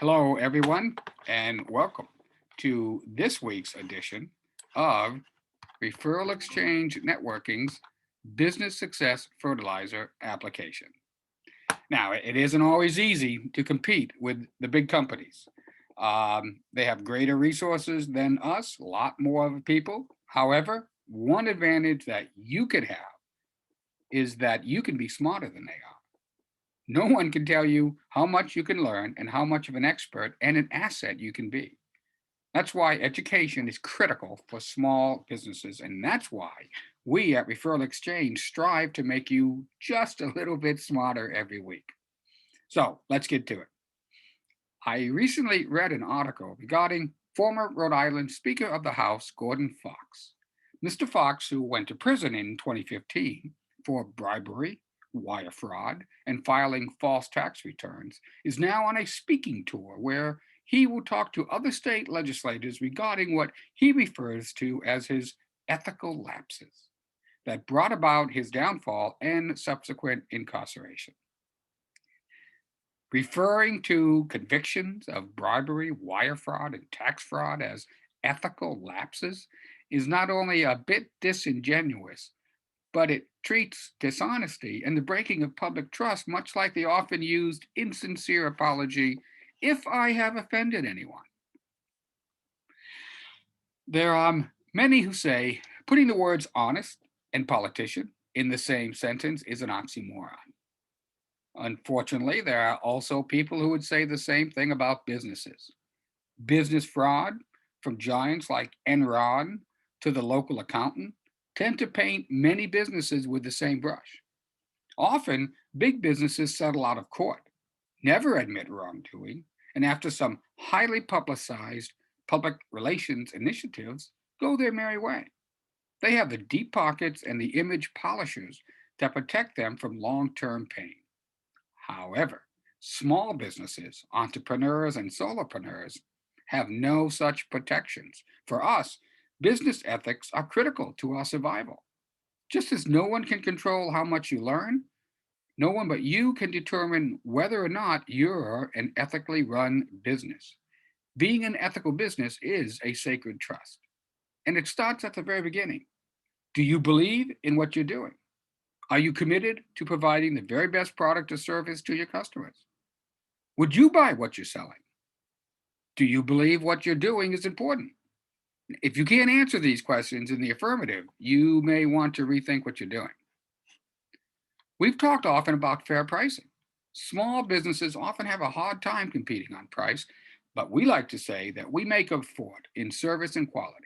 Hello, everyone, and welcome to this week's edition of Referral Exchange Networking's Business Success Fertilizer Application. Now, it isn't always easy to compete with the big companies. They have greater resources than us, a lot more people. However, one advantage that you could have is that you can be smarter than they are. No one can tell you how much you can learn and how much of an expert and an asset you can be. That's why education is critical for small businesses. And that's why we at Referral Exchange strive to make you just a little bit smarter every week. So let's get to it. I recently read an article regarding former Rhode Island Speaker of the House, Gordon Fox. Mr. Fox, who went to prison in 2015 for bribery, wire fraud, and filing false tax returns, is now on a speaking tour where he will talk to other state legislators regarding what he refers to as his ethical lapses that brought about his downfall and subsequent incarceration. Referring to convictions of bribery, wire fraud, and tax fraud as ethical lapses is not only a bit disingenuous, but it treats dishonesty and the breaking of public trust much like the often used insincere apology if I have offended anyone. There are many who say putting the words honest and politician in the same sentence is an oxymoron. Unfortunately, there are also people who would say the same thing about businesses. Business fraud, from giants like Enron to the local accountant, tend to paint many businesses with the same brush. Often, big businesses settle out of court, never admit wrongdoing, and after some highly publicized public relations initiatives, go their merry way. They have the deep pockets and the image polishers that protect them from long term pain. However, small businesses, entrepreneurs, and solopreneurs have no such protections. For us, business ethics are critical to our survival. Just as no one can control how much you learn, no one but you can determine whether or not you're an ethically run business. Being an ethical business is a sacred trust, and it starts at the very beginning. Do you believe in what you're doing? Are you committed to providing the very best product or service to your customers? Would you buy what you're selling? Do you believe what you're doing is important? If you can't answer these questions in the affirmative, you may want to rethink what you're doing. We've talked often about fair pricing. Small businesses often have a hard time competing on price, but we like to say that we make up for it in service and quality.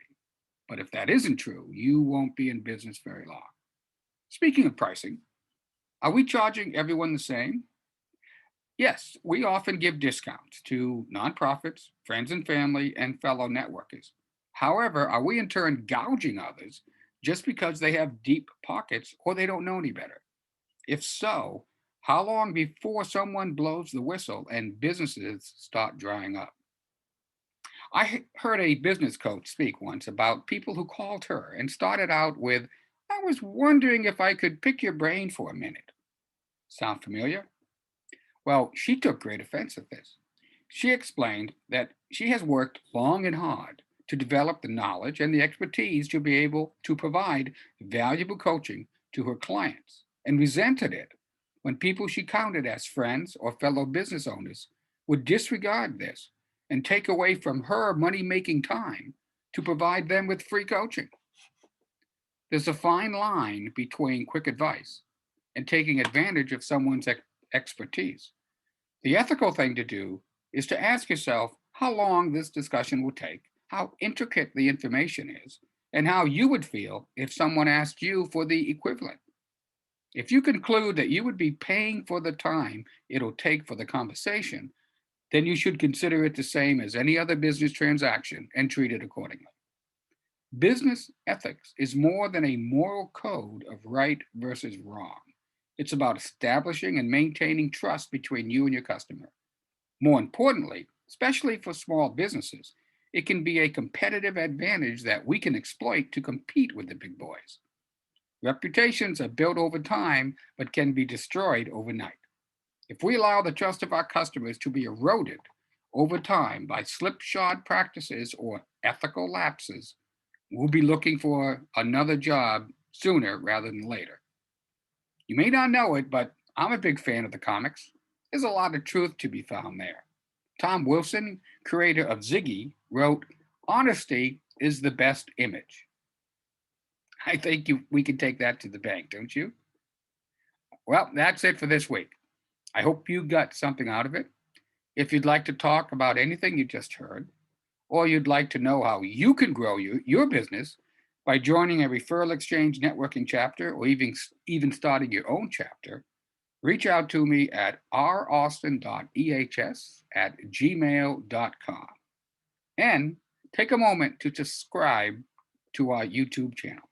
But if that isn't true, you won't be in business very long. Speaking of pricing, are we charging everyone the same? Yes, we often give discounts to nonprofits, friends and family, and fellow networkers. However, are we in turn gouging others just because they have deep pockets or they don't know any better? If so, how long before someone blows the whistle and businesses start drying up? I heard a business coach speak once about people who called her and started out with, I was wondering if I could pick your brain for a minute. Sound familiar? Well, she took great offense at this. She explained that she has worked long and hard to develop the knowledge and the expertise to be able to provide valuable coaching to her clients and resented it when people she counted as friends or fellow business owners would disregard this and take away from her money making time to provide them with free coaching. There's a fine line between quick advice and taking advantage of someone's expertise. The ethical thing to do is to ask yourself how long this discussion will take, how intricate the information is, and how you would feel if someone asked you for the equivalent. If you conclude that you would be paying for the time it'll take for the conversation, then you should consider it the same as any other business transaction and treat it accordingly. Business ethics is more than a moral code of right versus wrong. It's about establishing and maintaining trust between you and your customer. More importantly, especially for small businesses, it can be a competitive advantage that we can exploit to compete with the big boys. Reputations are built over time but can be destroyed overnight. If we allow the trust of our customers to be eroded over time by slipshod practices or ethical lapses will be looking for another job sooner rather than later. You may not know it, but I'm a big fan of the comics. There's a lot of truth to be found there. Tom Wilson, creator of Ziggy, wrote, "Honesty is the best image." I think we can take that to the bank, don't you? Well, that's it for this week. I hope you got something out of it. If you'd like to talk about anything you just heard, or you'd like to know how you can grow your business by joining a referral exchange networking chapter, or even starting your own chapter, reach out to me at raustin.ehs@gmail.com. And take a moment to subscribe to our YouTube channel.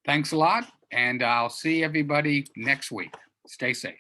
Thanks a lot, and I'll see everybody next week. Stay safe.